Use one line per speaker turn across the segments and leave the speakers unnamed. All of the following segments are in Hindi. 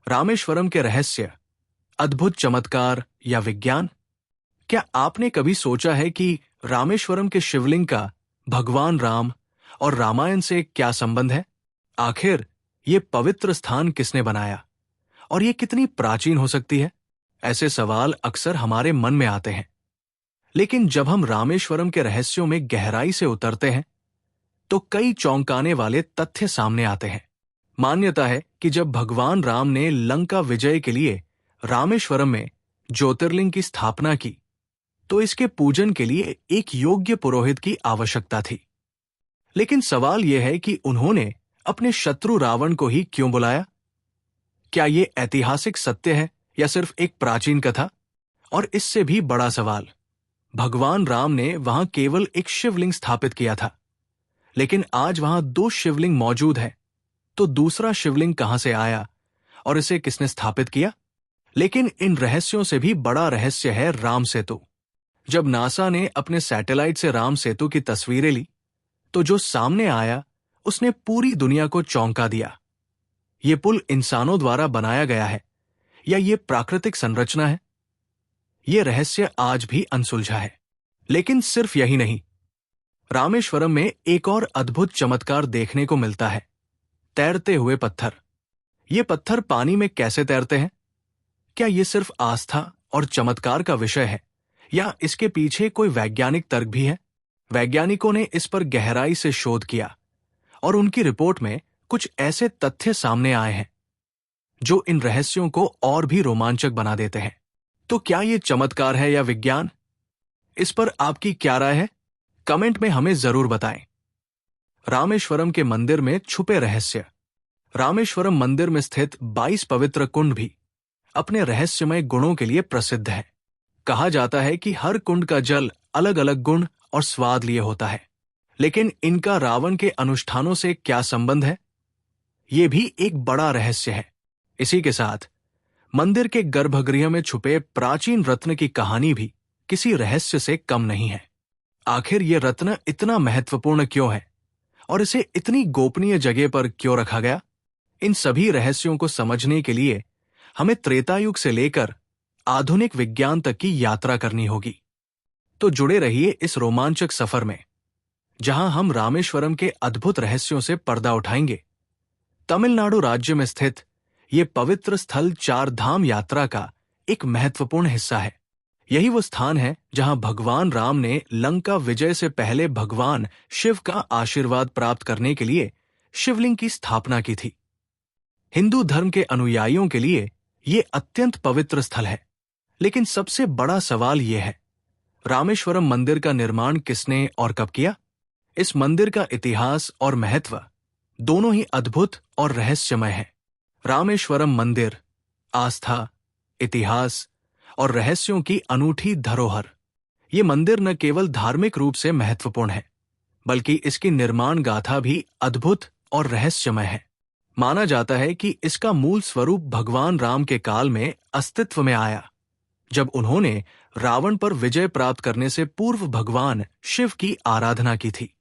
रामेश्वरम के रहस्य, अद्भुत चमत्कार या विज्ञान? क्या आपने कभी सोचा है कि रामेश्वरम के शिवलिंग का भगवान राम और रामायण से क्या संबंध है? आखिर ये पवित्र स्थान किसने बनाया और ये कितनी प्राचीन हो सकती है? ऐसे सवाल अक्सर हमारे मन में आते हैं। लेकिन जब हम रामेश्वरम के रहस्यों में गहराई से उतरते हैं तो कई चौंकाने वाले तथ्य सामने आते हैं। मान्यता है कि जब भगवान राम ने लंका विजय के लिए रामेश्वरम में ज्योतिर्लिंग की स्थापना की तो इसके पूजन के लिए एक योग्य पुरोहित की आवश्यकता थी। लेकिन सवाल यह है कि उन्होंने अपने शत्रु रावण को ही क्यों बुलाया? क्या यह ऐतिहासिक सत्य है या सिर्फ एक प्राचीन कथा? और इससे भी बड़ा सवाल, भगवान राम ने वहां केवल एक शिवलिंग स्थापित किया था, लेकिन आज वहां 2 शिवलिंग मौजूद हैं, तो दूसरा शिवलिंग कहां से आया और इसे किसने स्थापित किया? लेकिन इन रहस्यों से भी बड़ा रहस्य है राम सेतु। जब नासा ने अपने सैटेलाइट से राम सेतु की तस्वीरें ली तो जो सामने आया उसने पूरी दुनिया को चौंका दिया। ये पुल इंसानों द्वारा बनाया गया है या ये प्राकृतिक संरचना है? ये रहस्य आज भी अनसुलझा है। लेकिन सिर्फ यही नहीं, रामेश्वरम में एक और अद्भुत चमत्कार देखने को मिलता है, तैरते हुए पत्थर। ये पत्थर पानी में कैसे तैरते हैं? क्या ये सिर्फ आस्था और चमत्कार का विषय है या इसके पीछे कोई वैज्ञानिक तर्क भी है? वैज्ञानिकों ने इस पर गहराई से शोध किया और उनकी रिपोर्ट में कुछ ऐसे तथ्य सामने आए हैं जो इन रहस्यों को और भी रोमांचक बना देते हैं। तो क्या ये चमत्कार है या विज्ञान? इस पर आपकी क्या राय है? कमेंट में हमें जरूर बताएं। रामेश्वरम के मंदिर में छुपे रहस्य। रामेश्वरम मंदिर में स्थित 22 पवित्र कुंड भी अपने रहस्यमय गुणों के लिए प्रसिद्ध है। कहा जाता है कि हर कुंड का जल अलग अलग गुण और स्वाद लिए होता है, लेकिन इनका रावण के अनुष्ठानों से क्या संबंध है? ये भी एक बड़ा रहस्य है। इसी के साथ मंदिर के गर्भगृह में छुपे प्राचीन रत्न की कहानी भी किसी रहस्य से कम नहीं है। आखिर ये रत्न इतना महत्वपूर्ण क्यों है और इसे इतनी गोपनीय जगह पर क्यों रखा गया? इन सभी रहस्यों को समझने के लिए हमें त्रेतायुग से लेकर आधुनिक विज्ञान तक की यात्रा करनी होगी। तो जुड़े रहिए इस रोमांचक सफर में, जहां हम रामेश्वरम के अद्भुत रहस्यों से पर्दा उठाएंगे। तमिलनाडु राज्य में स्थित ये पवित्र स्थल 4 धाम यात्रा का एक महत्वपूर्ण हिस्सा है। यही वो स्थान है जहां भगवान राम ने लंका विजय से पहले भगवान शिव का आशीर्वाद प्राप्त करने के लिए शिवलिंग की स्थापना की थी। हिंदू धर्म के अनुयायियों के लिए ये अत्यंत पवित्र स्थल है। लेकिन सबसे बड़ा सवाल यह है, रामेश्वरम मंदिर का निर्माण किसने और कब किया? इस मंदिर का इतिहास और महत्व दोनों ही अद्भुत और रहस्यमय है। रामेश्वरम मंदिर आस्था, इतिहास और रहस्यों की अनूठी धरोहर। ये मंदिर न केवल धार्मिक रूप से महत्वपूर्ण है, बल्कि इसकी निर्माण गाथा भी अद्भुत और रहस्यमय है। माना जाता है कि इसका मूल स्वरूप भगवान राम के काल में अस्तित्व में आया, जब उन्होंने रावण पर विजय प्राप्त करने से पूर्व भगवान शिव की आराधना की थी।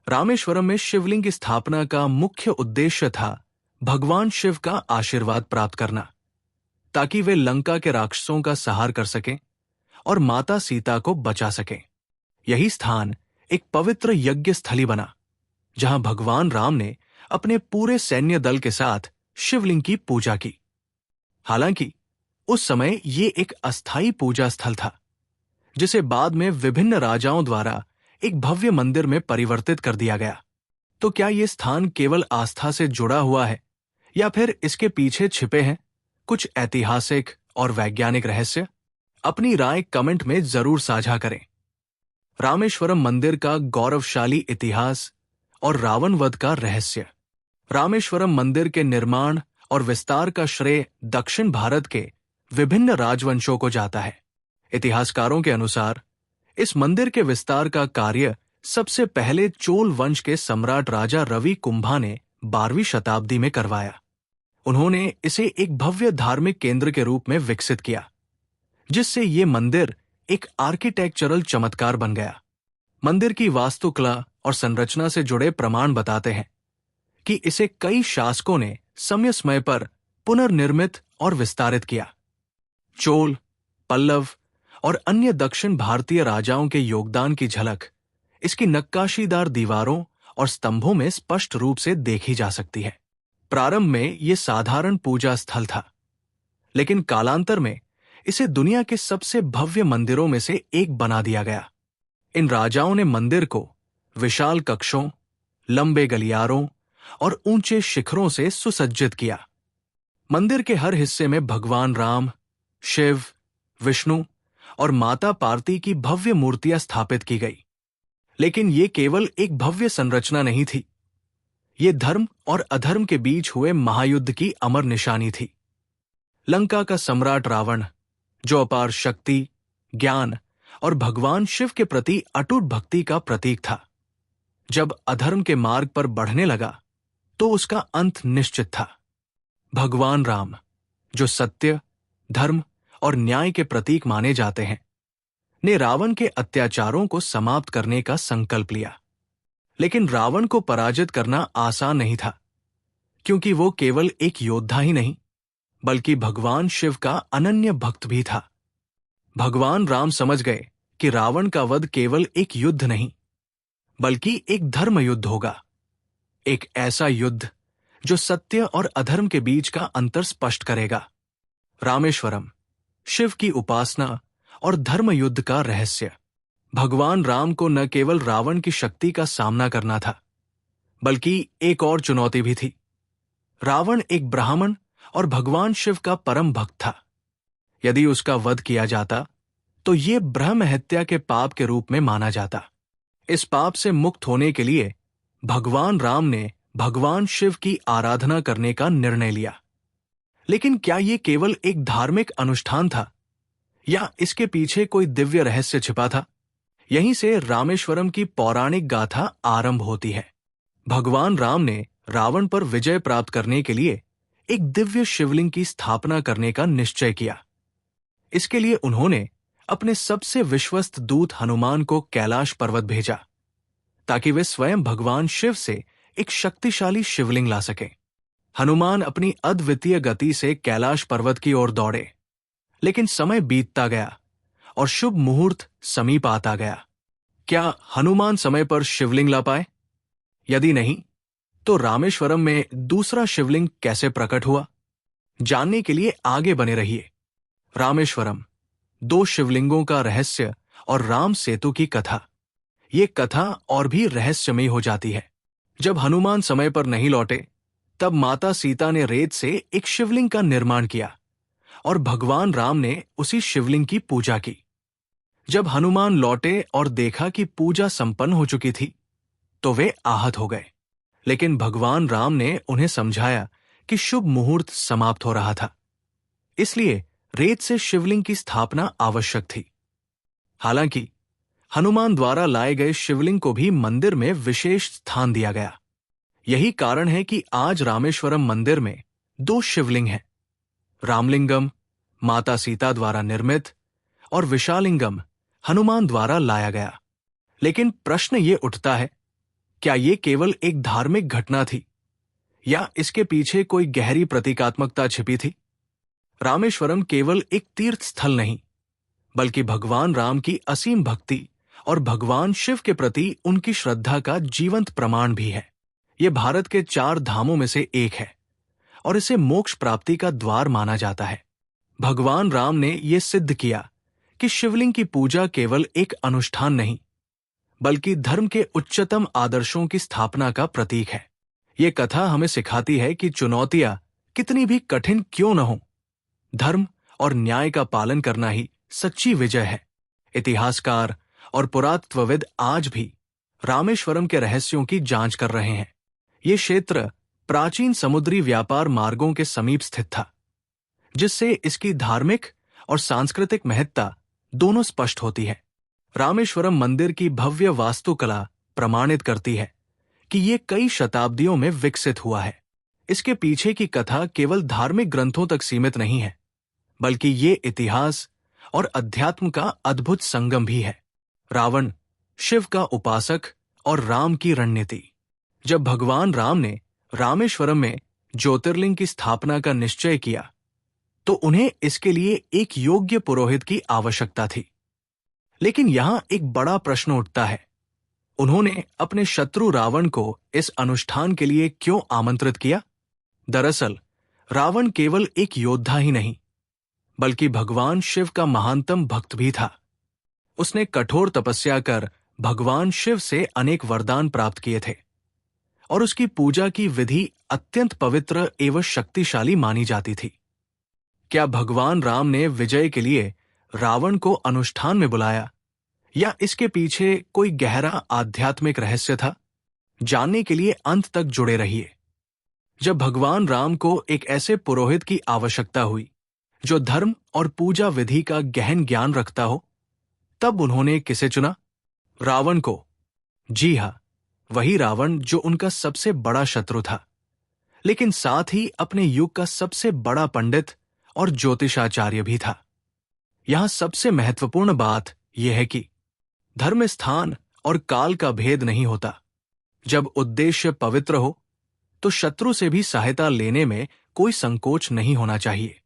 रामेश्वरम में शिवलिंग की स्थापना का मुख्य उद्देश्य था भगवान शिव का आशीर्वाद प्राप्त करना, ताकि वे लंका के राक्षसों का संहार कर सकें और माता सीता को बचा सकें। यही स्थान एक पवित्र यज्ञ स्थली बना, जहां भगवान राम ने अपने पूरे सैन्य दल के साथ शिवलिंग की पूजा की। हालांकि उस समय ये एक अस्थायी पूजा स्थल था, जिसे बाद में विभिन्न राजाओं द्वारा एक भव्य मंदिर में परिवर्तित कर दिया गया। तो क्या ये स्थान केवल आस्था से जुड़ा हुआ है या फिर इसके पीछे छिपे हैं कुछ ऐतिहासिक और वैज्ञानिक रहस्य? अपनी राय कमेंट में जरूर साझा करें। रामेश्वरम मंदिर का गौरवशाली इतिहास और रावण वध का रहस्य। रामेश्वरम मंदिर के निर्माण और विस्तार का श्रेय दक्षिण भारत के विभिन्न राजवंशों को जाता है। इतिहासकारों के अनुसार इस मंदिर के विस्तार का कार्य सबसे पहले चोल वंश के सम्राट राजा रवि कुंभा ने 12वीं शताब्दी में करवाया। उन्होंने इसे एक भव्य धार्मिक केंद्र के रूप में विकसित किया, जिससे ये मंदिर एक आर्किटेक्चरल चमत्कार बन गया। मंदिर की वास्तुकला और संरचना से जुड़े प्रमाण बताते हैं कि इसे कई शासकों ने समय समय पर पुनर्निर्मित और विस्तारित किया। चोल, पल्लव और अन्य दक्षिण भारतीय राजाओं के योगदान की झलक इसकी नक्काशीदार दीवारों और स्तंभों में स्पष्ट रूप से देखी जा सकती है। प्रारंभ में यह साधारण पूजा स्थल था, लेकिन कालांतर में इसे दुनिया के सबसे भव्य मंदिरों में से एक बना दिया गया। इन राजाओं ने मंदिर को विशाल कक्षों, लंबे गलियारों और ऊंचे शिखरों से सुसज्जित किया। मंदिर के हर हिस्से में भगवान राम, शिव, विष्णु और माता पार्वती की भव्य मूर्तियां स्थापित की गई। लेकिन ये केवल एक भव्य संरचना नहीं थी, ये धर्म और अधर्म के बीच हुए महायुद्ध की अमर निशानी थी। लंका का सम्राट रावण, जो अपार शक्ति, ज्ञान और भगवान शिव के प्रति अटूट भक्ति का प्रतीक था, जब अधर्म के मार्ग पर बढ़ने लगा तो उसका अंत निश्चित था। भगवान राम, जो सत्य, धर्म और न्याय के प्रतीक माने जाते हैं, ने रावण के अत्याचारों को समाप्त करने का संकल्प लिया। लेकिन रावण को पराजित करना आसान नहीं था, क्योंकि वो केवल एक योद्धा ही नहीं, बल्कि भगवान शिव का अनन्य भक्त भी था। भगवान राम समझ गए कि रावण का वध केवल एक युद्ध नहीं, बल्कि एक धर्म युद्ध होगा। एक ऐसा युद्ध जो सत्य और अधर्म के बीच का अंतर स्पष्ट करेगा। रामेश्वरम, शिव की उपासना और धर्म युद्ध का रहस्य। भगवान राम को न केवल रावण की शक्ति का सामना करना था, बल्कि एक और चुनौती भी थी। रावण एक ब्राह्मण और भगवान शिव का परम भक्त था। यदि उसका वध किया जाता तो ये ब्रह्म हत्या के पाप के रूप में माना जाता। इस पाप से मुक्त होने के लिए भगवान राम ने भगवान शिव की आराधना करने का निर्णय लिया। लेकिन क्या यह केवल एक धार्मिक अनुष्ठान था, या इसके पीछे कोई दिव्य रहस्य छिपा था? यहीं से रामेश्वरम की पौराणिक गाथा आरंभ होती है। भगवान राम ने रावण पर विजय प्राप्त करने के लिए एक दिव्य शिवलिंग की स्थापना करने का निश्चय किया। इसके लिए उन्होंने अपने सबसे विश्वस्त दूत हनुमान को कैलाश पर्वत भेजा, ताकि वे स्वयं भगवान शिव से एक शक्तिशाली शिवलिंग ला सके। हनुमान अपनी अद्वितीय गति से कैलाश पर्वत की ओर दौड़े, लेकिन समय बीतता गया और शुभ मुहूर्त समीप आता गया। क्या हनुमान समय पर शिवलिंग ला पाए? यदि नहीं, तो रामेश्वरम में दूसरा शिवलिंग कैसे प्रकट हुआ? जानने के लिए आगे बने रहिए। रामेश्वरम, दो शिवलिंगों का रहस्य और राम सेतु की कथा। ये कथा और भी रहस्यमयी हो जाती है। जब हनुमान समय पर नहीं लौटे, तब माता सीता ने रेत से एक शिवलिंग का निर्माण किया और भगवान राम ने उसी शिवलिंग की पूजा की। जब हनुमान लौटे और देखा कि पूजा संपन्न हो चुकी थी, तो वे आहत हो गए। लेकिन भगवान राम ने उन्हें समझाया कि शुभ मुहूर्त समाप्त हो रहा था, इसलिए रेत से शिवलिंग की स्थापना आवश्यक थी। हालांकि हनुमान द्वारा लाए गए शिवलिंग को भी मंदिर में विशेष स्थान दिया गया। यही कारण है कि आज रामेश्वरम मंदिर में दो शिवलिंग हैं। रामलिंगम माता सीता द्वारा निर्मित और विशालिंगम हनुमान द्वारा लाया गया। लेकिन प्रश्न ये उठता है, क्या ये केवल एक धार्मिक घटना थी, या इसके पीछे कोई गहरी प्रतीकात्मकता छिपी थी? रामेश्वरम केवल एक तीर्थ स्थल नहीं, बल्कि भगवान राम की असीम भक्ति और भगवान शिव के प्रति उनकी श्रद्धा का जीवंत प्रमाण भी है। ये भारत के 4 धामों में से एक है और इसे मोक्ष प्राप्ति का द्वार माना जाता है। भगवान राम ने यह सिद्ध किया कि शिवलिंग की पूजा केवल एक अनुष्ठान नहीं, बल्कि धर्म के उच्चतम आदर्शों की स्थापना का प्रतीक है। ये कथा हमें सिखाती है कि चुनौतियां कितनी भी कठिन क्यों न हो, धर्म और न्याय का पालन करना ही सच्ची विजय है। इतिहासकार और पुरातत्वविद आज भी रामेश्वरम के रहस्यों की जांच कर रहे हैं। ये क्षेत्र प्राचीन समुद्री व्यापार मार्गों के समीप स्थित था, जिससे इसकी धार्मिक और सांस्कृतिक महत्ता दोनों स्पष्ट होती है। रामेश्वरम मंदिर की भव्य वास्तुकला प्रमाणित करती है कि ये कई शताब्दियों में विकसित हुआ है। इसके पीछे की कथा केवल धार्मिक ग्रंथों तक सीमित नहीं है, बल्कि ये इतिहास और अध्यात्म का अद्भुत संगम भी है। रावण, शिव का उपासक और राम की रणनीति। जब भगवान राम ने रामेश्वरम में ज्योतिर्लिंग की स्थापना का निश्चय किया तो उन्हें इसके लिए एक योग्य पुरोहित की आवश्यकता थी। लेकिन यहां एक बड़ा प्रश्न उठता है, उन्होंने अपने शत्रु रावण को इस अनुष्ठान के लिए क्यों आमंत्रित किया? दरअसल रावण केवल एक योद्धा ही नहीं, बल्कि भगवान शिव का महानतम भक्त भी था। उसने कठोर तपस्या कर भगवान शिव से अनेक वरदान प्राप्त किए थे और उसकी पूजा की विधि अत्यंत पवित्र एवं शक्तिशाली मानी जाती थी। क्या भगवान राम ने विजय के लिए रावण को अनुष्ठान में बुलाया या इसके पीछे कोई गहरा आध्यात्मिक रहस्य था? जानने के लिए अंत तक जुड़े रहिए। जब भगवान राम को एक ऐसे पुरोहित की आवश्यकता हुई जो धर्म और पूजा विधि का गहन ज्ञान रखता हो, तब उन्होंने किसे चुना? रावण को। जी हां, वही रावण जो उनका सबसे बड़ा शत्रु था, लेकिन साथ ही अपने युग का सबसे बड़ा पंडित और ज्योतिषाचार्य भी था। यहां सबसे महत्वपूर्ण बात यह है कि धर्म, स्थान और काल का भेद नहीं होता। जब उद्देश्य पवित्र हो तो शत्रु से भी सहायता लेने में कोई संकोच नहीं होना चाहिए।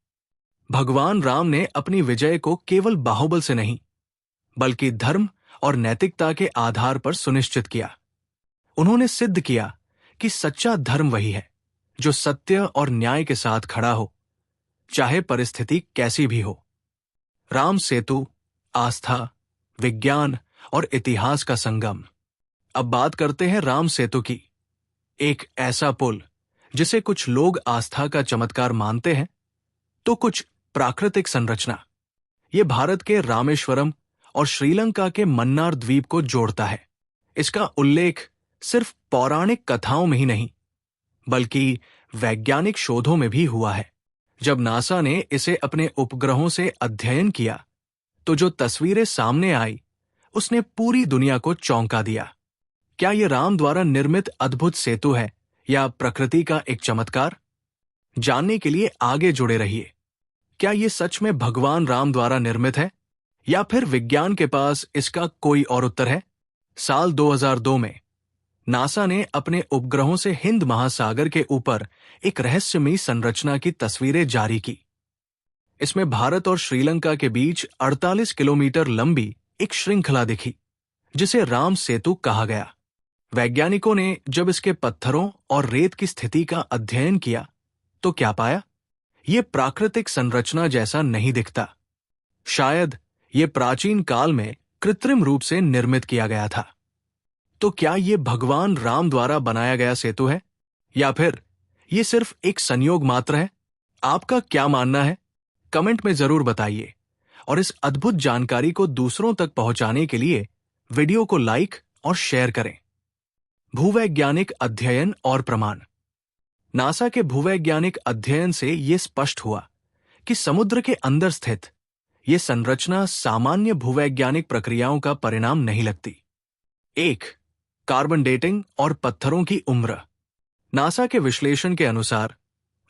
भगवान राम ने अपनी विजय को केवल बाहुबल से नहीं, बल्कि धर्म और नैतिकता के आधार पर सुनिश्चित किया। उन्होंने सिद्ध किया कि सच्चा धर्म वही है जो सत्य और न्याय के साथ खड़ा हो, चाहे परिस्थिति कैसी भी हो। राम सेतु आस्था, विज्ञान और इतिहास का संगम। अब बात करते हैं राम सेतु की। एक ऐसा पुल जिसे कुछ लोग आस्था का चमत्कार मानते हैं तो कुछ प्राकृतिक संरचना। यह भारत के रामेश्वरम और श्रीलंका के मन्नार द्वीप को जोड़ता है। इसका उल्लेख सिर्फ पौराणिक कथाओं में ही नहीं, बल्कि वैज्ञानिक शोधों में भी हुआ है। जब नासा ने इसे अपने उपग्रहों से अध्ययन किया तो जो तस्वीरें सामने आई उसने पूरी दुनिया को चौंका दिया। क्या यह राम द्वारा निर्मित अद्भुत सेतु है या प्रकृति का एक चमत्कार? जानने के लिए आगे जुड़े रहिए। क्या यह सच में भगवान राम द्वारा निर्मित है या फिर विज्ञान के पास इसका कोई और उत्तर है? साल 2002 में नासा ने अपने उपग्रहों से हिंद महासागर के ऊपर एक रहस्यमयी संरचना की तस्वीरें जारी की। इसमें भारत और श्रीलंका के बीच 48 किलोमीटर लंबी एक श्रृंखला दिखी, जिसे राम सेतु कहा गया। वैज्ञानिकों ने जब इसके पत्थरों और रेत की स्थिति का अध्ययन किया तो क्या पाया? ये प्राकृतिक संरचना जैसा नहीं दिखता। शायद ये प्राचीन काल में कृत्रिम रूप से निर्मित किया गया था। तो क्या ये भगवान राम द्वारा बनाया गया सेतु है या फिर ये सिर्फ एक संयोग मात्र है? आपका क्या मानना है? कमेंट में जरूर बताइए और इस अद्भुत जानकारी को दूसरों तक पहुंचाने के लिए वीडियो को लाइक और शेयर करें। भूवैज्ञानिक अध्ययन और प्रमाण। नासा के भूवैज्ञानिक अध्ययन से यह स्पष्ट हुआ कि समुद्र के अंदर स्थित यह संरचना सामान्य भूवैज्ञानिक प्रक्रियाओं का परिणाम नहीं लगती। 1. कार्बन डेटिंग और पत्थरों की उम्र। नासा के विश्लेषण के अनुसार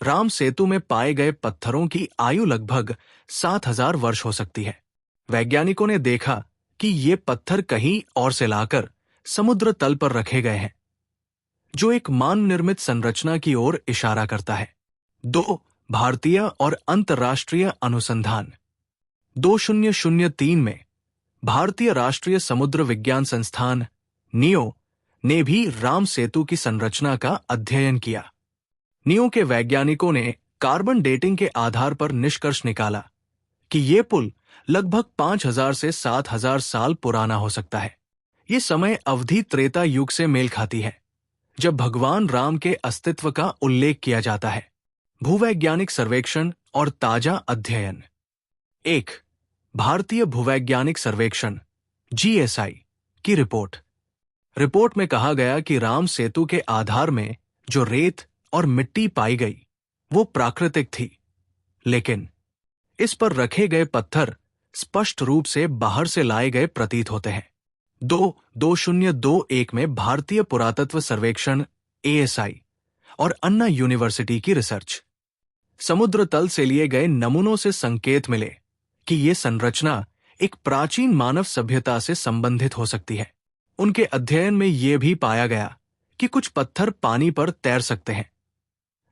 राम सेतु में पाए गए पत्थरों की आयु लगभग 7000 वर्ष हो सकती है। वैज्ञानिकों ने देखा कि ये पत्थर कहीं और से लाकर समुद्र तल पर रखे गए हैं, जो एक मानव निर्मित संरचना की ओर इशारा करता है। 2. भारतीय और अंतर्राष्ट्रीय अनुसंधान। 2003 में भारतीय राष्ट्रीय समुद्र विज्ञान संस्थान नियो ने भी राम सेतु की संरचना का अध्ययन किया। नियो के वैज्ञानिकों ने कार्बन डेटिंग के आधार पर निष्कर्ष निकाला कि यह पुल लगभग 5000 से 7000 साल पुराना हो सकता है। ये समय अवधि त्रेता युग से मेल खाती है, जब भगवान राम के अस्तित्व का उल्लेख किया जाता है। भूवैज्ञानिक सर्वेक्षण और ताजा अध्ययन। 1. भारतीय भूवैज्ञानिक सर्वेक्षण (GSI) की रिपोर्ट। रिपोर्ट में कहा गया कि राम सेतु के आधार में जो रेत और मिट्टी पाई गई वो प्राकृतिक थी, लेकिन इस पर रखे गए पत्थर स्पष्ट रूप से बाहर से लाए गए प्रतीत होते हैं। 2021 में भारतीय पुरातत्व सर्वेक्षण ASI और अन्ना यूनिवर्सिटी की रिसर्च। समुद्र तल से लिए गए नमूनों से संकेत मिले कि ये संरचना एक प्राचीन मानव सभ्यता से संबंधित हो सकती है। उनके अध्ययन में यह भी पाया गया कि कुछ पत्थर पानी पर तैर सकते हैं,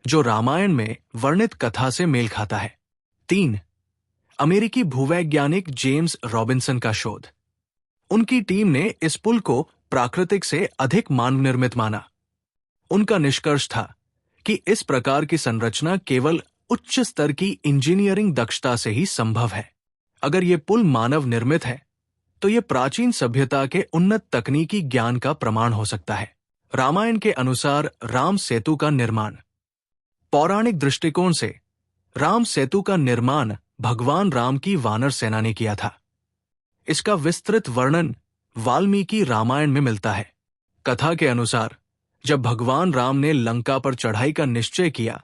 जो रामायण में वर्णित कथा से मेल खाता है। 3. अमेरिकी भूवैज्ञानिक जेम्स रॉबिन्सन का शोध। उनकी टीम ने इस पुल को प्राकृतिक से अधिक मानव निर्मित माना। उनका निष्कर्ष था कि इस प्रकार की संरचना केवल उच्च स्तर की इंजीनियरिंग दक्षता से ही संभव है। अगर यह पुल मानव निर्मित है तो यह प्राचीन सभ्यता के उन्नत तकनीकी ज्ञान का प्रमाण हो सकता है। रामायण के अनुसार राम सेतु का निर्माण। पौराणिक दृष्टिकोण से राम सेतु का निर्माण भगवान राम की वानर सेना ने किया था। इसका विस्तृत वर्णन वाल्मीकि रामायण में मिलता है। कथा के अनुसार जब भगवान राम ने लंका पर चढ़ाई का निश्चय किया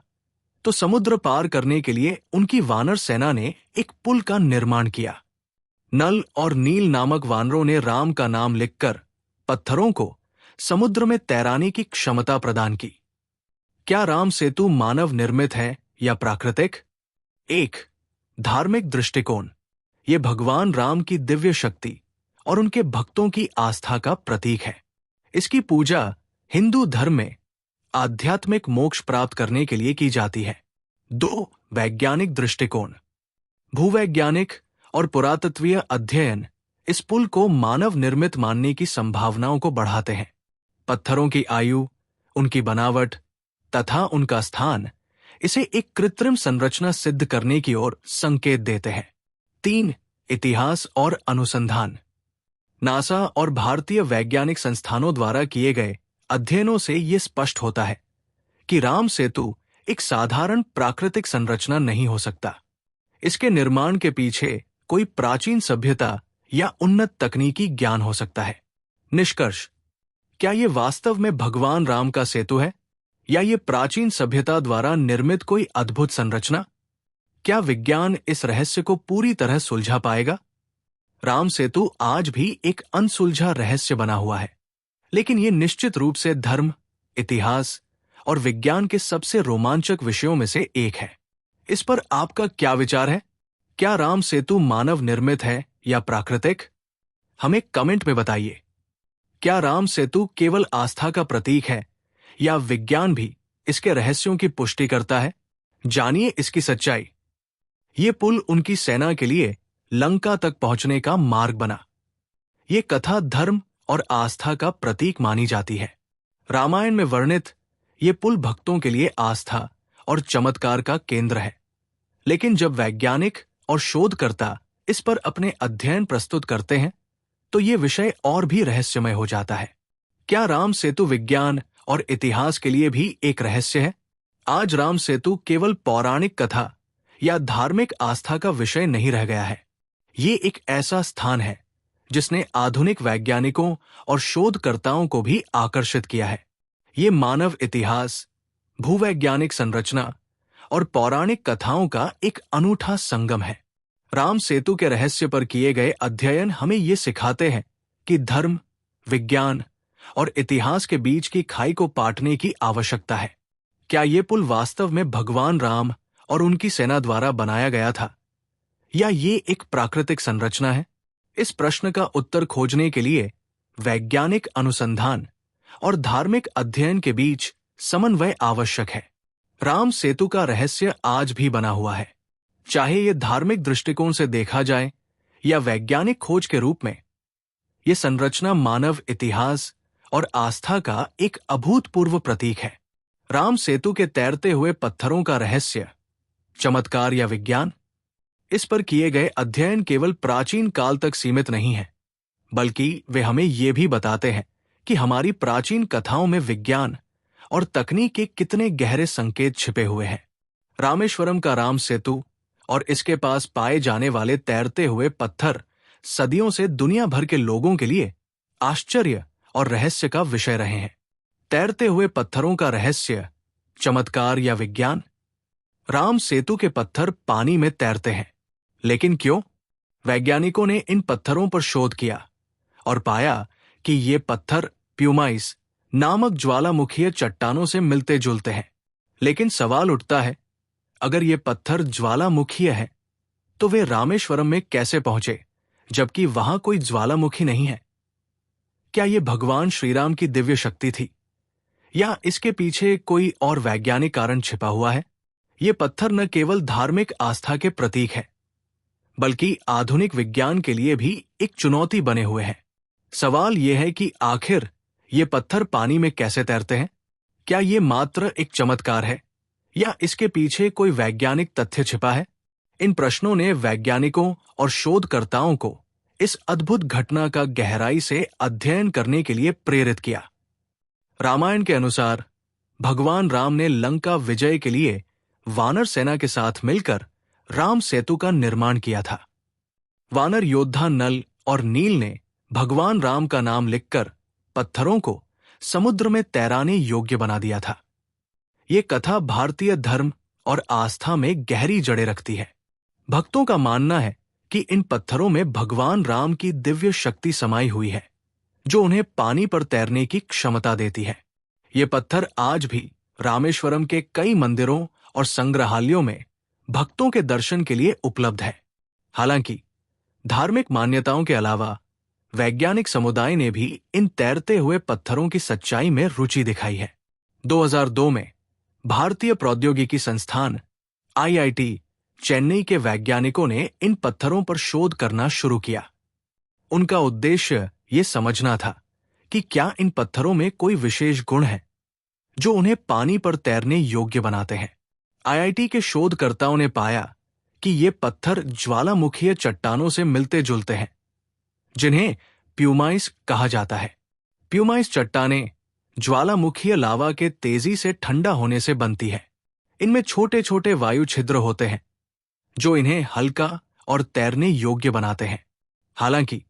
तो समुद्र पार करने के लिए उनकी वानर सेना ने एक पुल का निर्माण किया। नल और नील नामक वानरों ने राम का नाम लिखकर पत्थरों को समुद्र में तैराने की क्षमता प्रदान की। क्या राम सेतु मानव निर्मित है या प्राकृतिक? 1. धार्मिक दृष्टिकोण। यह भगवान राम की दिव्य शक्ति और उनके भक्तों की आस्था का प्रतीक है। इसकी पूजा हिंदू धर्म में आध्यात्मिक मोक्ष प्राप्त करने के लिए की जाती है। 2. वैज्ञानिक दृष्टिकोण। भूवैज्ञानिक और पुरातत्वीय अध्ययन इस पुल को मानव निर्मित मानने की संभावनाओं को बढ़ाते हैं। पत्थरों की आयु, उनकी बनावट तथा उनका स्थान इसे एक कृत्रिम संरचना सिद्ध करने की ओर संकेत देते हैं। 3. इतिहास और अनुसंधान। नासा और भारतीय वैज्ञानिक संस्थानों द्वारा किए गए अध्ययनों से यह स्पष्ट होता है कि राम सेतु एक साधारण प्राकृतिक संरचना नहीं हो सकता। इसके निर्माण के पीछे कोई प्राचीन सभ्यता या उन्नत तकनीकी ज्ञान हो सकता है। निष्कर्ष: क्या यह वास्तव में भगवान राम का सेतु है या यह प्राचीन सभ्यता द्वारा निर्मित कोई अद्भुत संरचना? क्या विज्ञान इस रहस्य को पूरी तरह सुलझा पाएगा? राम सेतु आज भी एक अनसुलझा रहस्य बना हुआ है, लेकिन यह निश्चित रूप से धर्म, इतिहास और विज्ञान के सबसे रोमांचक विषयों में से एक है। इस पर आपका क्या विचार है? क्या राम सेतु मानव निर्मित है या प्राकृतिक? हमें कमेंट में बताइए। क्या राम सेतु केवल आस्था का प्रतीक है या विज्ञान भी इसके रहस्यों की पुष्टि करता है? जानिए इसकी सच्चाई। ये पुल उनकी सेना के लिए लंका तक पहुंचने का मार्ग बना। ये कथा धर्म और आस्था का प्रतीक मानी जाती है। रामायण में वर्णित ये पुल भक्तों के लिए आस्था और चमत्कार का केंद्र है। लेकिन जब वैज्ञानिक और शोधकर्ता इस पर अपने अध्ययन प्रस्तुत करते हैं तो ये विषय और भी रहस्यमय हो जाता है। क्या राम सेतु विज्ञान और इतिहास के लिए भी एक रहस्य है? आज राम सेतु केवल पौराणिक कथा या धार्मिक आस्था का विषय नहीं रह गया है। ये एक ऐसा स्थान है जिसने आधुनिक वैज्ञानिकों और शोधकर्ताओं को भी आकर्षित किया है। ये मानव इतिहास, भूवैज्ञानिक संरचना और पौराणिक कथाओं का एक अनूठा संगम है। राम सेतु के रहस्य पर किए गए अध्ययन हमें ये सिखाते हैं कि धर्म, विज्ञान और इतिहास के बीच की खाई को पाटने की आवश्यकता है। क्या ये पुल वास्तव में भगवान राम और उनकी सेना द्वारा बनाया गया था या ये एक प्राकृतिक संरचना है? इस प्रश्न का उत्तर खोजने के लिए वैज्ञानिक अनुसंधान और धार्मिक अध्ययन के बीच समन्वय आवश्यक है। राम सेतु का रहस्य आज भी बना हुआ है, चाहे यह धार्मिक दृष्टिकोण से देखा जाए या वैज्ञानिक खोज के रूप में। यह संरचना मानव इतिहास और आस्था का एक अभूतपूर्व प्रतीक है। राम सेतु के तैरते हुए पत्थरों का रहस्य, चमत्कार या विज्ञान? इस पर किए गए अध्ययन केवल प्राचीन काल तक सीमित नहीं है, बल्कि वे हमें ये भी बताते हैं कि हमारी प्राचीन कथाओं में विज्ञान और तकनीक के कितने गहरे संकेत छिपे हुए हैं। रामेश्वरम का राम सेतु और इसके पास पाए जाने वाले तैरते हुए पत्थर सदियों से दुनिया भर के लोगों के लिए आश्चर्य और रहस्य का विषय रहे हैं। तैरते हुए पत्थरों का रहस्य, चमत्कार या विज्ञान? राम सेतु के पत्थर पानी में तैरते हैं, लेकिन क्यों? वैज्ञानिकों ने इन पत्थरों पर शोध किया और पाया कि ये पत्थर प्यूमाइस नामक ज्वालामुखीय चट्टानों से मिलते जुलते हैं। लेकिन सवाल उठता है, अगर ये पत्थर ज्वालामुखीय है तो वे रामेश्वरम में कैसे पहुंचे जबकि वहां कोई ज्वालामुखी नहीं है? क्या ये भगवान श्रीराम की दिव्य शक्ति थी या इसके पीछे कोई और वैज्ञानिक कारण छिपा हुआ है? ये पत्थर न केवल धार्मिक आस्था के प्रतीक है, बल्कि आधुनिक विज्ञान के लिए भी एक चुनौती बने हुए हैं। सवाल यह है कि आखिर ये पत्थर पानी में कैसे तैरते हैं? क्या ये मात्र एक चमत्कार है या इसके पीछे कोई वैज्ञानिक तथ्य छिपा है? इन प्रश्नों ने वैज्ञानिकों और शोधकर्ताओं को इस अद्भुत घटना का गहराई से अध्ययन करने के लिए प्रेरित किया। रामायण के अनुसार भगवान राम ने लंका विजय के लिए वानर सेना के साथ मिलकर राम सेतु का निर्माण किया था। वानर योद्धा नल और नील ने भगवान राम का नाम लिखकर पत्थरों को समुद्र में तैराने योग्य बना दिया था। ये कथा भारतीय धर्म और आस्था में गहरी जड़ें रखती है। भक्तों का मानना है कि इन पत्थरों में भगवान राम की दिव्य शक्ति समाई हुई है, जो उन्हें पानी पर तैरने की क्षमता देती है। ये पत्थर आज भी रामेश्वरम के कई मंदिरों और संग्रहालयों में भक्तों के दर्शन के लिए उपलब्ध है। हालांकि धार्मिक मान्यताओं के अलावा वैज्ञानिक समुदाय ने भी इन तैरते हुए पत्थरों की सच्चाई में रुचि दिखाई है। 2002 में भारतीय प्रौद्योगिकी संस्थान IIT चेन्नई के वैज्ञानिकों ने इन पत्थरों पर शोध करना शुरू किया। उनका उद्देश्य ये समझना था कि क्या इन पत्थरों में कोई विशेष गुण है जो उन्हें पानी पर तैरने योग्य बनाते हैं। IIT के शोधकर्ताओं ने पाया कि ये पत्थर ज्वालामुखीय चट्टानों से मिलते जुलते हैं, जिन्हें प्यूमाइस कहा जाता है। प्यूमाइस चट्टानें ज्वालामुखीय लावा के तेजी से ठंडा होने से बनती है। इनमें छोटे छोटे वायु छिद्र होते हैं जो इन्हें हल्का और तैरने योग्य बनाते हैं। हालांकि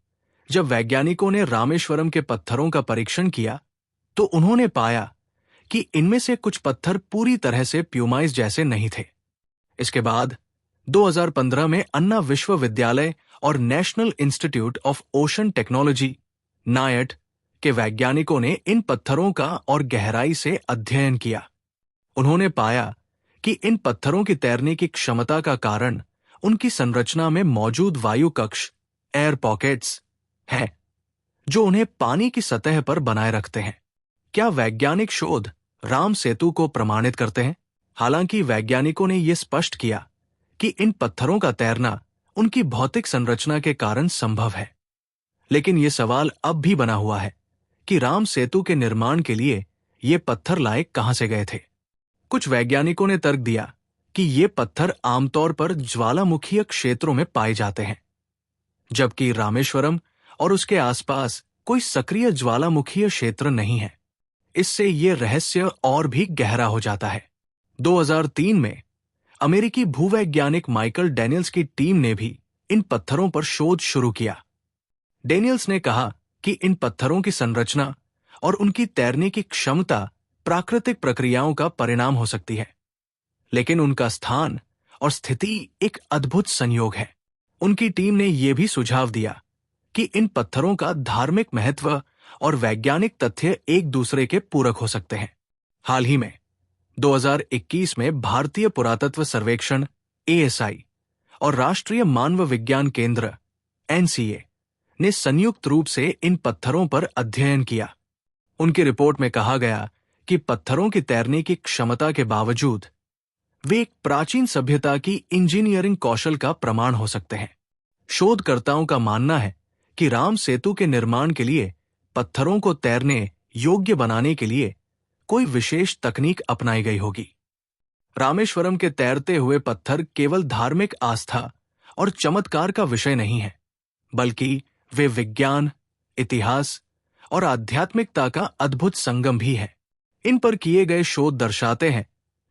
जब वैज्ञानिकों ने रामेश्वरम के पत्थरों का परीक्षण किया तो उन्होंने पाया कि इनमें से कुछ पत्थर पूरी तरह से प्यूमाइस जैसे नहीं थे। इसके बाद 2015 में अन्ना विश्वविद्यालय और national institute of ocean technology NIOT के वैज्ञानिकों ने इन पत्थरों का और गहराई से अध्ययन किया। उन्होंने पाया कि इन पत्थरों की तैरने की क्षमता का कारण उनकी संरचना में मौजूद वायु कक्ष एयर पॉकेट्स है, जो उन्हें पानी की सतह पर बनाए रखते हैं। क्या वैज्ञानिक शोध राम सेतु को प्रमाणित करते हैं? हालांकि वैज्ञानिकों ने यह स्पष्ट किया कि इन पत्थरों का तैरना उनकी भौतिक संरचना के कारण संभव है, लेकिन यह सवाल अब भी बना हुआ है कि राम सेतु के निर्माण के लिए ये पत्थर लाए कहां से गए थे। कुछ वैज्ञानिकों ने तर्क दिया कि ये पत्थर आमतौर पर ज्वालामुखीय क्षेत्रों में पाए जाते हैं, जबकि रामेश्वरम और उसके आसपास कोई सक्रिय ज्वालामुखीय क्षेत्र नहीं है। इससे ये रहस्य और भी गहरा हो जाता है। 2003 में अमेरिकी भूवैज्ञानिक माइकल डैनियल्स की टीम ने भी इन पत्थरों पर शोध शुरू किया। डैनियल्स ने कहा कि इन पत्थरों की संरचना और उनकी तैरने की क्षमता प्राकृतिक प्रक्रियाओं का परिणाम हो सकती है, लेकिन उनका स्थान और स्थिति एक अद्भुत संयोग है। उनकी टीम ने यह भी सुझाव दिया कि इन पत्थरों का धार्मिक महत्व और वैज्ञानिक तथ्य एक दूसरे के पूरक हो सकते हैं। हाल ही में 2021 में भारतीय पुरातत्व सर्वेक्षण ASI और राष्ट्रीय मानव विज्ञान केंद्र NCA ने संयुक्त रूप से इन पत्थरों पर अध्ययन किया। उनकी रिपोर्ट में कहा गया कि पत्थरों की तैरने की क्षमता के बावजूद वे एक प्राचीन सभ्यता की इंजीनियरिंग कौशल का प्रमाण हो सकते हैं। शोधकर्ताओं का मानना है कि राम सेतु के निर्माण के लिए पत्थरों को तैरने योग्य बनाने के लिए कोई विशेष तकनीक अपनाई गई होगी। रामेश्वरम के तैरते हुए पत्थर केवल धार्मिक आस्था और चमत्कार का विषय नहीं है, बल्कि वे विज्ञान, इतिहास और आध्यात्मिकता का अद्भुत संगम भी है। इन पर किए गए शोध दर्शाते हैं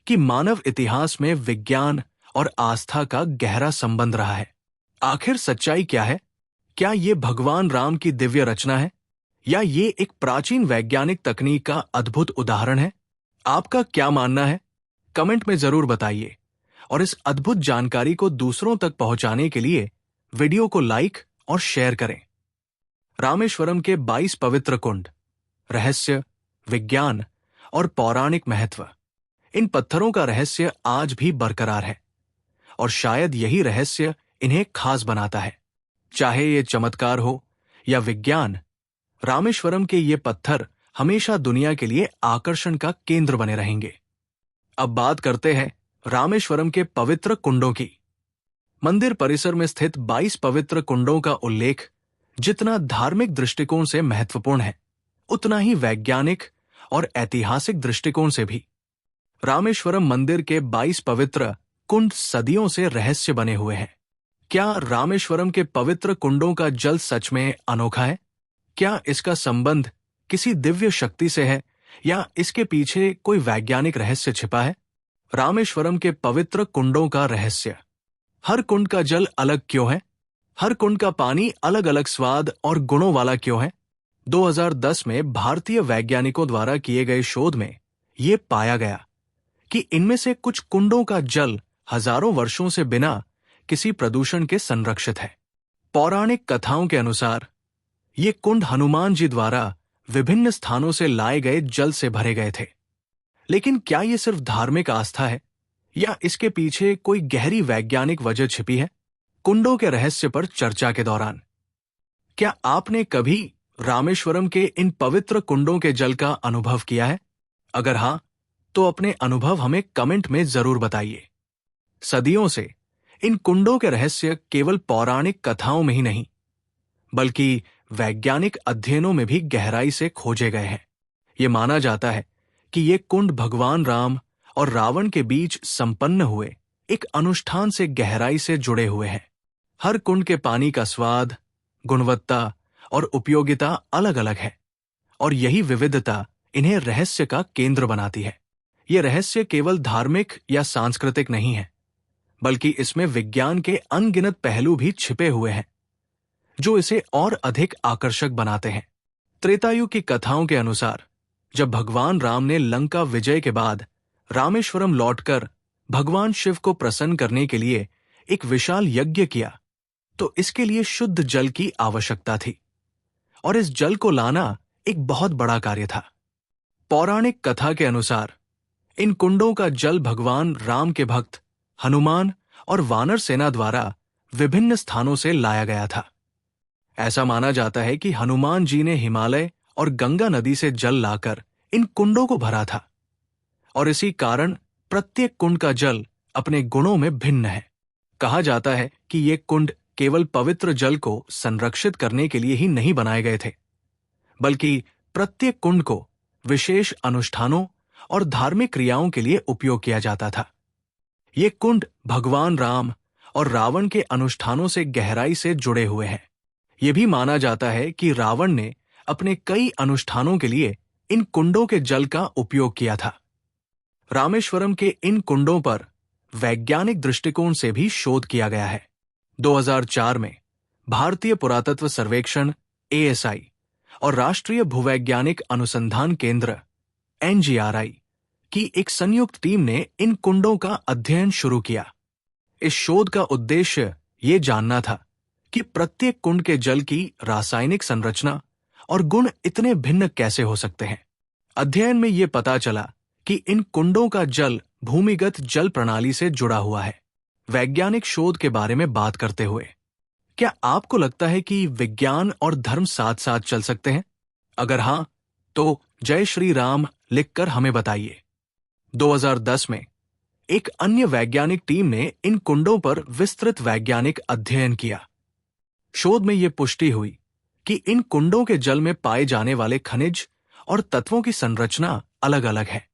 कि मानव इतिहास में विज्ञान और आस्था का गहरा संबंध रहा है। आखिर सच्चाई क्या है? क्या ये भगवान राम की दिव्य रचना है या ये एक प्राचीन वैज्ञानिक तकनीक का अद्भुत उदाहरण है? आपका क्या मानना है? कमेंट में जरूर बताइए और इस अद्भुत जानकारी को दूसरों तक पहुंचाने के लिए वीडियो को लाइक और शेयर करें। रामेश्वरम के 22 पवित्र कुंड, रहस्य, विज्ञान और पौराणिक महत्व, इन पत्थरों का रहस्य आज भी बरकरार है और शायद यही रहस्य इन्हें खास बनाता है। चाहे ये चमत्कार हो या विज्ञान, रामेश्वरम के ये पत्थर हमेशा दुनिया के लिए आकर्षण का केंद्र बने रहेंगे। अब बात करते हैं रामेश्वरम के पवित्र कुंडों की। मंदिर परिसर में स्थित 22 पवित्र कुंडों का उल्लेख जितना धार्मिक दृष्टिकोण से महत्वपूर्ण है, उतना ही वैज्ञानिक और ऐतिहासिक दृष्टिकोण से भी। रामेश्वरम मंदिर के 22 पवित्र कुंड सदियों से रहस्य बने हुए हैं। क्या रामेश्वरम के पवित्र कुंडों का जल सच में अनोखा है? क्या इसका संबंध किसी दिव्य शक्ति से है या इसके पीछे कोई वैज्ञानिक रहस्य छिपा है? रामेश्वरम के पवित्र कुंडों का रहस्य। हर कुंड का जल अलग क्यों है? हर कुंड का पानी अलग अलग स्वाद और गुणों वाला क्यों है? 2010 में भारतीय वैज्ञानिकों द्वारा किए गए शोध में यह पाया गया कि इनमें से कुछ कुंडों का जल हजारों वर्षों से बिना किसी प्रदूषण के संरक्षित है। पौराणिक कथाओं के अनुसार ये कुंड हनुमान जी द्वारा विभिन्न स्थानों से लाए गए जल से भरे गए थे। लेकिन क्या ये सिर्फ धार्मिक आस्था है या इसके पीछे कोई गहरी वैज्ञानिक वजह छिपी है? कुंडों के रहस्य पर चर्चा के दौरान क्या आपने कभी रामेश्वरम के इन पवित्र कुंडों के जल का अनुभव किया है? अगर हां, तो अपने अनुभव हमें कमेंट में जरूर बताइए। सदियों से इन कुंडों के रहस्य केवल पौराणिक कथाओं में ही नहीं, बल्कि वैज्ञानिक अध्ययनों में भी गहराई से खोजे गए हैं। ये माना जाता है कि ये कुंड भगवान राम और रावण के बीच संपन्न हुए एक अनुष्ठान से गहराई से जुड़े हुए हैं। हर कुंड के पानी का स्वाद, गुणवत्ता और उपयोगिता अलग अलग है, और यही विविधता इन्हें रहस्य का केंद्र बनाती है। ये रहस्य केवल धार्मिक या सांस्कृतिक नहीं है, बल्कि इसमें विज्ञान के अनगिनत पहलू भी छिपे हुए हैं, जो इसे और अधिक आकर्षक बनाते हैं। त्रेतायुग की कथाओं के अनुसार जब भगवान राम ने लंका विजय के बाद रामेश्वरम लौटकर भगवान शिव को प्रसन्न करने के लिए एक विशाल यज्ञ किया, तो इसके लिए शुद्ध जल की आवश्यकता थी, और इस जल को लाना एक बहुत बड़ा कार्य था। पौराणिक कथा के अनुसार इन कुंडों का जल भगवान राम के भक्त हनुमान और वानर सेना द्वारा विभिन्न स्थानों से लाया गया था। ऐसा माना जाता है कि हनुमान जी ने हिमालय और गंगा नदी से जल लाकर इन कुंडों को भरा था, और इसी कारण प्रत्येक कुंड का जल अपने गुणों में भिन्न है। कहा जाता है कि ये कुंड केवल पवित्र जल को संरक्षित करने के लिए ही नहीं बनाए गए थे, बल्कि प्रत्येक कुंड को विशेष अनुष्ठानों और धार्मिक क्रियाओं के लिए उपयोग किया जाता था। ये कुंड भगवान राम और रावण के अनुष्ठानों से गहराई से जुड़े हुए हैं। यह भी माना जाता है कि रावण ने अपने कई अनुष्ठानों के लिए इन कुंडों के जल का उपयोग किया था। रामेश्वरम के इन कुंडों पर वैज्ञानिक दृष्टिकोण से भी शोध किया गया है। 2004 में भारतीय पुरातत्व सर्वेक्षण ASI और राष्ट्रीय भूवैज्ञानिक अनुसंधान केंद्र NGRI की एक संयुक्त टीम ने इन कुंडों का अध्ययन शुरू किया। इस शोध का उद्देश्य ये जानना था कि प्रत्येक कुंड के जल की रासायनिक संरचना और गुण इतने भिन्न कैसे हो सकते हैं। अध्ययन में ये पता चला कि इन कुंडों का जल भूमिगत जल प्रणाली से जुड़ा हुआ है। वैज्ञानिक शोध के बारे में बात करते हुए, क्या आपको लगता है कि विज्ञान और धर्म साथ साथ चल सकते हैं? अगर हां, तो जय श्री राम लिखकर हमें बताइए। 2010 में एक अन्य वैज्ञानिक टीम ने इन कुंडों पर विस्तृत वैज्ञानिक अध्ययन किया। शोध में यह पुष्टि हुई कि इन कुंडों के जल में पाए जाने वाले खनिज और तत्वों की संरचना अलग अलग है।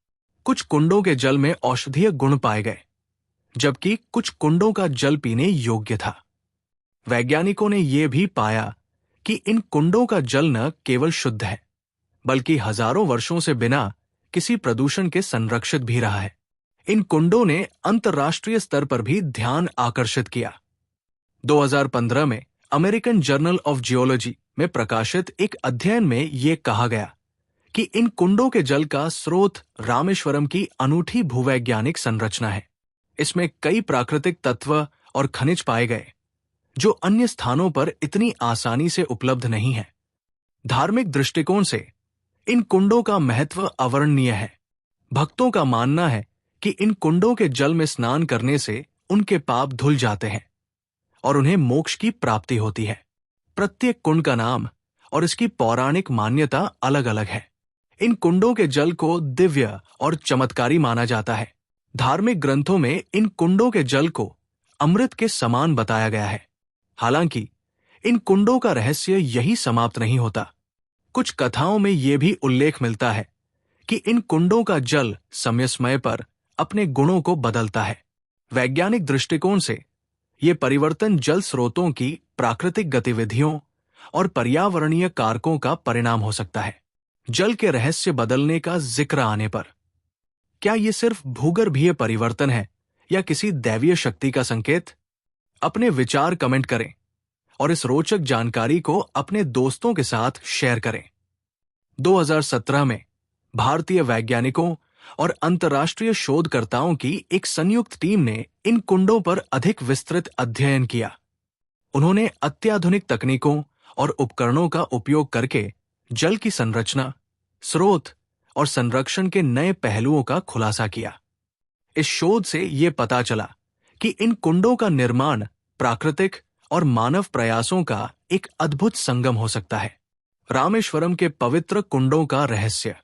कुछ कुंडों के जल में औषधीय गुण पाए गए, जबकि कुछ कुंडों का जल पीने योग्य था। वैज्ञानिकों ने यह भी पाया कि इन कुंडों का जल न केवल शुद्ध है, बल्कि हजारों वर्षों से बिना किसी प्रदूषण के संरक्षित भी रहा है। इन कुंडों ने अंतर्राष्ट्रीय स्तर पर भी ध्यान आकर्षित किया। 2015 में अमेरिकन जर्नल ऑफ जियोलॉजी में प्रकाशित एक अध्ययन में यह कहा गया कि इन कुंडों के जल का स्रोत रामेश्वरम की अनूठी भूवैज्ञानिक संरचना है। इसमें कई प्राकृतिक तत्व और खनिज पाए गए जो अन्य स्थानों पर इतनी आसानी से उपलब्ध नहीं है। धार्मिक दृष्टिकोण से इन कुंडों का महत्व अवर्णनीय है। भक्तों का मानना है कि इन कुंडों के जल में स्नान करने से उनके पाप धुल जाते हैं और उन्हें मोक्ष की प्राप्ति होती है। प्रत्येक कुंड का नाम और इसकी पौराणिक मान्यता अलग अलग है। इन कुंडों के जल को दिव्य और चमत्कारी माना जाता है। धार्मिक ग्रंथों में इन कुंडों के जल को अमृत के समान बताया गया है। हालांकि इन कुंडों का रहस्य यही समाप्त नहीं होता। कुछ कथाओं में यह भी उल्लेख मिलता है कि इन कुंडों का जल समय समय पर अपने गुणों को बदलता है। वैज्ञानिक दृष्टिकोण से ये परिवर्तन जल स्रोतों की प्राकृतिक गतिविधियों और पर्यावरणीय कारकों का परिणाम हो सकता है। जल के रहस्य बदलने का जिक्र आने पर क्या ये सिर्फ भूगर्भीय परिवर्तन है या किसी दैवीय शक्ति का संकेत? अपने विचार कमेंट करें और इस रोचक जानकारी को अपने दोस्तों के साथ शेयर करें। 2017 में भारतीय वैज्ञानिकों और अंतर्राष्ट्रीय शोधकर्ताओं की एक संयुक्त टीम ने इन कुंडों पर अधिक विस्तृत अध्ययन किया। उन्होंने अत्याधुनिक तकनीकों और उपकरणों का उपयोग करके जल की संरचना, स्रोत और संरक्षण के नए पहलुओं का खुलासा किया। इस शोध से ये पता चला कि इन कुंडों का निर्माण प्राकृतिक और मानव प्रयासों का एक अद्भुत संगम हो सकता है। रामेश्वरम के पवित्र कुंडों का रहस्य।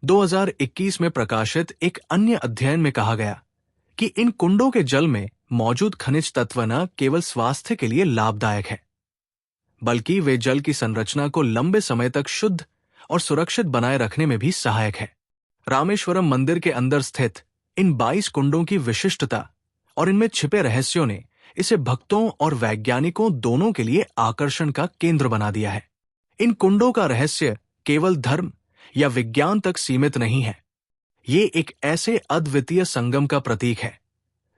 2021 में प्रकाशित एक अन्य अध्ययन में कहा गया कि इन कुंडों के जल में मौजूद खनिज तत्व न केवल स्वास्थ्य के लिए लाभदायक है, बल्कि वे जल की संरचना को लंबे समय तक शुद्ध और सुरक्षित बनाए रखने में भी सहायक है। रामेश्वरम मंदिर के अंदर स्थित इन 22 कुंडों की विशिष्टता और इनमें छिपे रहस्यों ने इसे भक्तों और वैज्ञानिकों दोनों के लिए आकर्षण का केंद्र बना दिया है। इन कुंडों का रहस्य केवल धर्म या विज्ञान तक सीमित नहीं है। ये एक ऐसे अद्वितीय संगम का प्रतीक है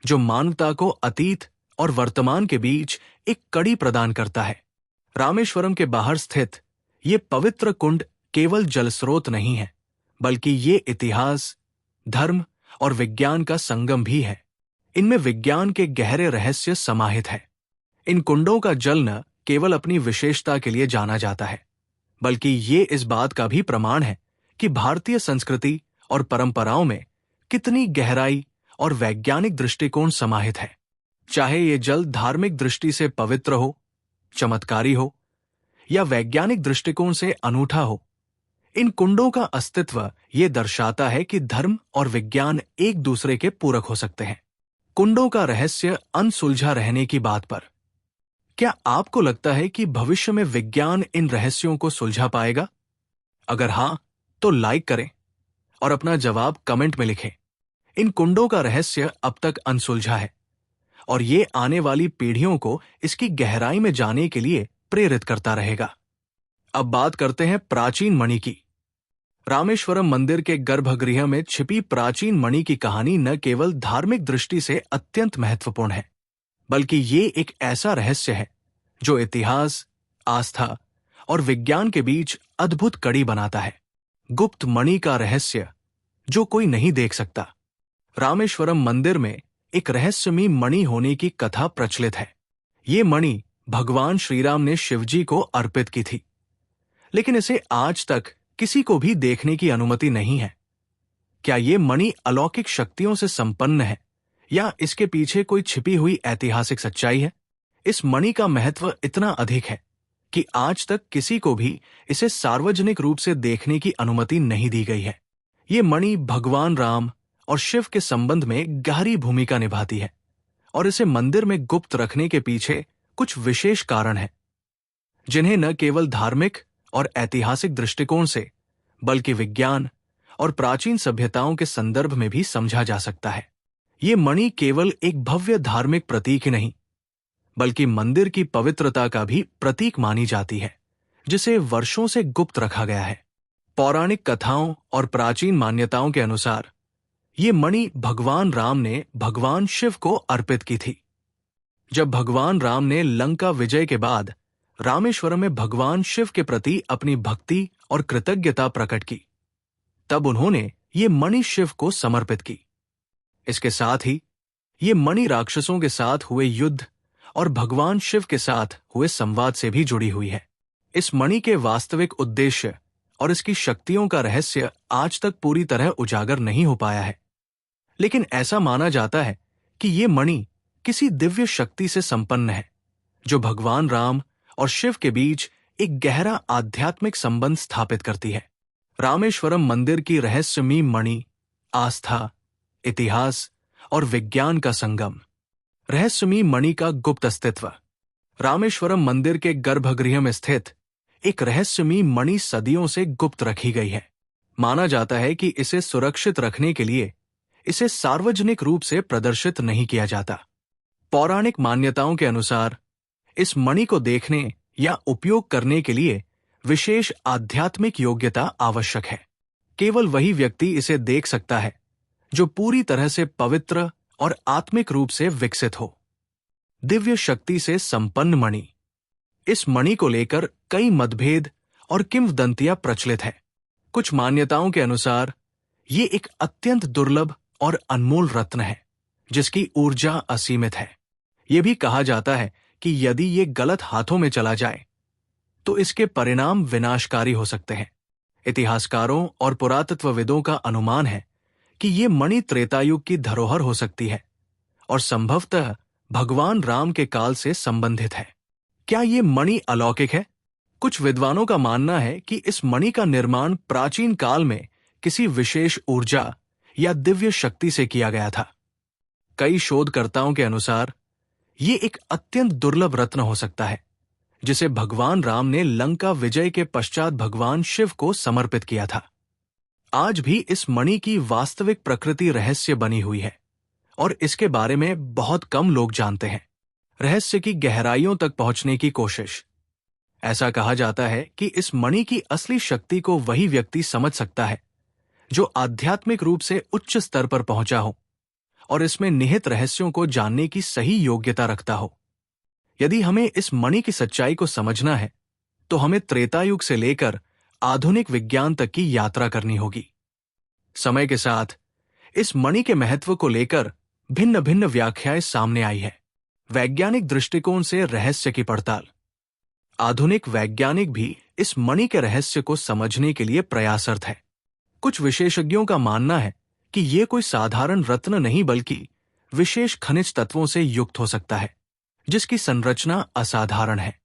जो मानवता को अतीत और वर्तमान के बीच एक कड़ी प्रदान करता है। रामेश्वरम के बाहर स्थित ये पवित्र कुंड केवल जल स्रोत नहीं है, बल्कि ये इतिहास, धर्म और विज्ञान का संगम भी है। इनमें विज्ञान के गहरे रहस्य समाहित है। इन कुंडों का जल न केवल अपनी विशेषता के लिए जाना जाता है, बल्कि ये इस बात का भी प्रमाण है कि भारतीय संस्कृति और परंपराओं में कितनी गहराई और वैज्ञानिक दृष्टिकोण समाहित है। चाहे ये जल धार्मिक दृष्टि से पवित्र हो, चमत्कारी हो या वैज्ञानिक दृष्टिकोण से अनूठा हो, इन कुंडों का अस्तित्व ये दर्शाता है कि धर्म और विज्ञान एक दूसरे के पूरक हो सकते हैं। कुंडों का रहस्य अनसुलझा रहने की बात पर क्या आपको लगता है कि भविष्य में विज्ञान इन रहस्यों को सुलझा पाएगा? अगर हां, तो लाइक करें और अपना जवाब कमेंट में लिखें। इन कुंडों का रहस्य अब तक अनसुलझा है और ये आने वाली पीढ़ियों को इसकी गहराई में जाने के लिए प्रेरित करता रहेगा। अब बात करते हैं प्राचीन मणि की। रामेश्वरम मंदिर के गर्भगृह में छिपी प्राचीन मणि की कहानी न केवल धार्मिक दृष्टि से अत्यंत महत्वपूर्ण है, बल्कि ये एक ऐसा रहस्य है जो इतिहास, आस्था और विज्ञान के बीच अद्भुत कड़ी बनाता है। गुप्त मणि का रहस्य जो कोई नहीं देख सकता। रामेश्वरम मंदिर में एक रहस्यमयी मणि होने की कथा प्रचलित है। ये मणि भगवान श्रीराम ने शिवजी को अर्पित की थी, लेकिन इसे आज तक किसी को भी देखने की अनुमति नहीं है। क्या ये मणि अलौकिक शक्तियों से संपन्न है या इसके पीछे कोई छिपी हुई ऐतिहासिक सच्चाई है? इस मणि का महत्व इतना अधिक है कि आज तक किसी को भी इसे सार्वजनिक रूप से देखने की अनुमति नहीं दी गई है। ये मणि भगवान राम और शिव के संबंध में गहरी भूमिका निभाती है और इसे मंदिर में गुप्त रखने के पीछे कुछ विशेष कारण हैं, जिन्हें न केवल धार्मिक और ऐतिहासिक दृष्टिकोण से, बल्कि विज्ञान और प्राचीन सभ्यताओं के संदर्भ में भी समझा जा सकता है। ये मणि केवल एक भव्य धार्मिक प्रतीक ही नहीं, बल्कि मंदिर की पवित्रता का भी प्रतीक मानी जाती है, जिसे वर्षों से गुप्त रखा गया है। पौराणिक कथाओं और प्राचीन मान्यताओं के अनुसार ये मणि भगवान राम ने भगवान शिव को अर्पित की थी। जब भगवान राम ने लंका विजय के बाद रामेश्वरम में भगवान शिव के प्रति अपनी भक्ति और कृतज्ञता प्रकट की, तब उन्होंने ये मणि शिव को समर्पित की। इसके साथ ही ये मणि राक्षसों के साथ हुए युद्ध और भगवान शिव के साथ हुए संवाद से भी जुड़ी हुई है। इस मणि के वास्तविक उद्देश्य और इसकी शक्तियों का रहस्य आज तक पूरी तरह उजागर नहीं हो पाया है, लेकिन ऐसा माना जाता है कि ये मणि किसी दिव्य शक्ति से संपन्न है, जो भगवान राम और शिव के बीच एक गहरा आध्यात्मिक संबंध स्थापित करती है। रामेश्वरम मंदिर की रहस्यमयी मणि, आस्था, इतिहास और विज्ञान का संगम। रहस्यमयी मणि का गुप्त अस्तित्व। रामेश्वरम मंदिर के गर्भगृह में स्थित एक रहस्यमयी मणि सदियों से गुप्त रखी गई है। माना जाता है कि इसे सुरक्षित रखने के लिए इसे सार्वजनिक रूप से प्रदर्शित नहीं किया जाता। पौराणिक मान्यताओं के अनुसार इस मणि को देखने या उपयोग करने के लिए विशेष आध्यात्मिक योग्यता आवश्यक है। केवल वही व्यक्ति इसे देख सकता है जो पूरी तरह से पवित्र और आत्मिक रूप से विकसित हो। दिव्य शक्ति से संपन्न मणि। इस मणि को लेकर कई मतभेद और किंवदंतियां प्रचलित हैं। कुछ मान्यताओं के अनुसार ये एक अत्यंत दुर्लभ और अनमोल रत्न है जिसकी ऊर्जा असीमित है। यह भी कहा जाता है कि यदि ये गलत हाथों में चला जाए तो इसके परिणाम विनाशकारी हो सकते हैं। इतिहासकारों और पुरातत्वविदों का अनुमान है कि ये मणि त्रेतायुग की धरोहर हो सकती है और संभवतः भगवान राम के काल से संबंधित है। क्या ये मणि अलौकिक है? कुछ विद्वानों का मानना है कि इस मणि का निर्माण प्राचीन काल में किसी विशेष ऊर्जा या दिव्य शक्ति से किया गया था। कई शोधकर्ताओं के अनुसार ये एक अत्यंत दुर्लभ रत्न हो सकता है जिसे भगवान राम ने लंका विजय के पश्चात भगवान शिव को समर्पित किया था। आज भी इस मणि की वास्तविक प्रकृति रहस्य बनी हुई है और इसके बारे में बहुत कम लोग जानते हैं। रहस्य की गहराइयों तक पहुंचने की कोशिश। ऐसा कहा जाता है कि इस मणि की असली शक्ति को वही व्यक्ति समझ सकता है जो आध्यात्मिक रूप से उच्च स्तर पर पहुंचा हो और इसमें निहित रहस्यों को जानने की सही योग्यता रखता हो। यदि हमें इस मणि की सच्चाई को समझना है तो हमें त्रेतायुग से लेकर आधुनिक विज्ञान तक की यात्रा करनी होगी। समय के साथ इस मणि के महत्व को लेकर भिन्न भिन्न व्याख्याएं सामने आई है। वैज्ञानिक दृष्टिकोण से रहस्य की पड़ताल। आधुनिक वैज्ञानिक भी इस मणि के रहस्य को समझने के लिए प्रयासरत है। कुछ विशेषज्ञों का मानना है कि यह कोई साधारण रत्न नहीं बल्कि विशेष खनिज तत्वों से युक्त हो सकता है जिसकी संरचना असाधारण है।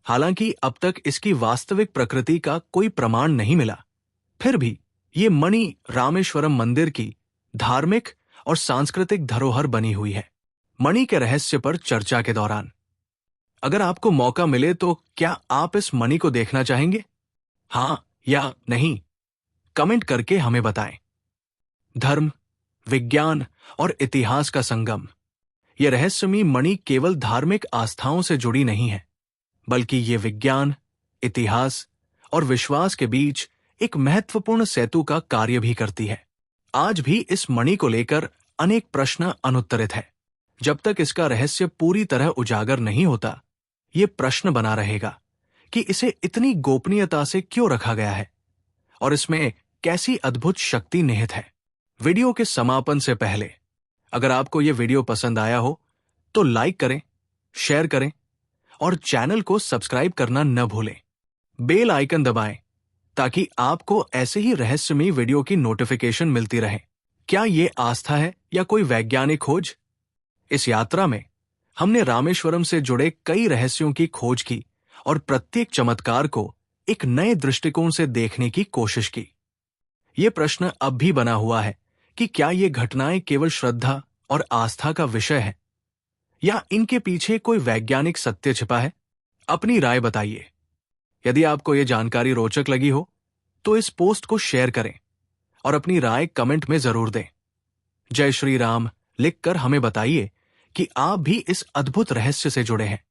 हालांकि अब तक इसकी वास्तविक प्रकृति का कोई प्रमाण नहीं मिला, फिर भी ये मणि रामेश्वरम मंदिर की धार्मिक और सांस्कृतिक धरोहर बनी हुई है। मणि के रहस्य पर चर्चा के दौरान अगर आपको मौका मिले तो क्या आप इस मणि को देखना चाहेंगे? हाँ या नहीं? कमेंट करके हमें बताएं। धर्म, विज्ञान और इतिहास का संगम। यह रहस्यमयी मणि केवल धार्मिक आस्थाओं से जुड़ी नहीं है बल्कि ये विज्ञान, इतिहास और विश्वास के बीच एक महत्वपूर्ण सेतु का कार्य भी करती है। आज भी इस मणि को लेकर अनेक प्रश्न अनुत्तरित है। जब तक इसका रहस्य पूरी तरह उजागर नहीं होता, ये प्रश्न बना रहेगा कि इसे इतनी गोपनीयता से क्यों रखा गया है और इसमें कैसी अद्भुत शक्ति निहित है। वीडियो के समापन से पहले अगर आपको ये वीडियो पसंद आया हो तो लाइक करें, शेयर करें और चैनल को सब्सक्राइब करना न भूलें। बेल आइकन दबाएं ताकि आपको ऐसे ही रहस्यमयी वीडियो की नोटिफिकेशन मिलती रहे। क्या ये आस्था है या कोई वैज्ञानिक खोज? इस यात्रा में हमने रामेश्वरम से जुड़े कई रहस्यों की खोज की और प्रत्येक चमत्कार को एक नए दृष्टिकोण से देखने की कोशिश की। ये प्रश्न अब भी बना हुआ है कि क्या ये घटनाएं केवल श्रद्धा और आस्था का विषय है या इनके पीछे कोई वैज्ञानिक सत्य छिपा है? अपनी राय बताइए। यदि आपको ये जानकारी रोचक लगी हो तो इस पोस्ट को शेयर करें और अपनी राय कमेंट में जरूर दें। जय श्री राम लिखकर हमें बताइए कि आप भी इस अद्भुत रहस्य से जुड़े हैं।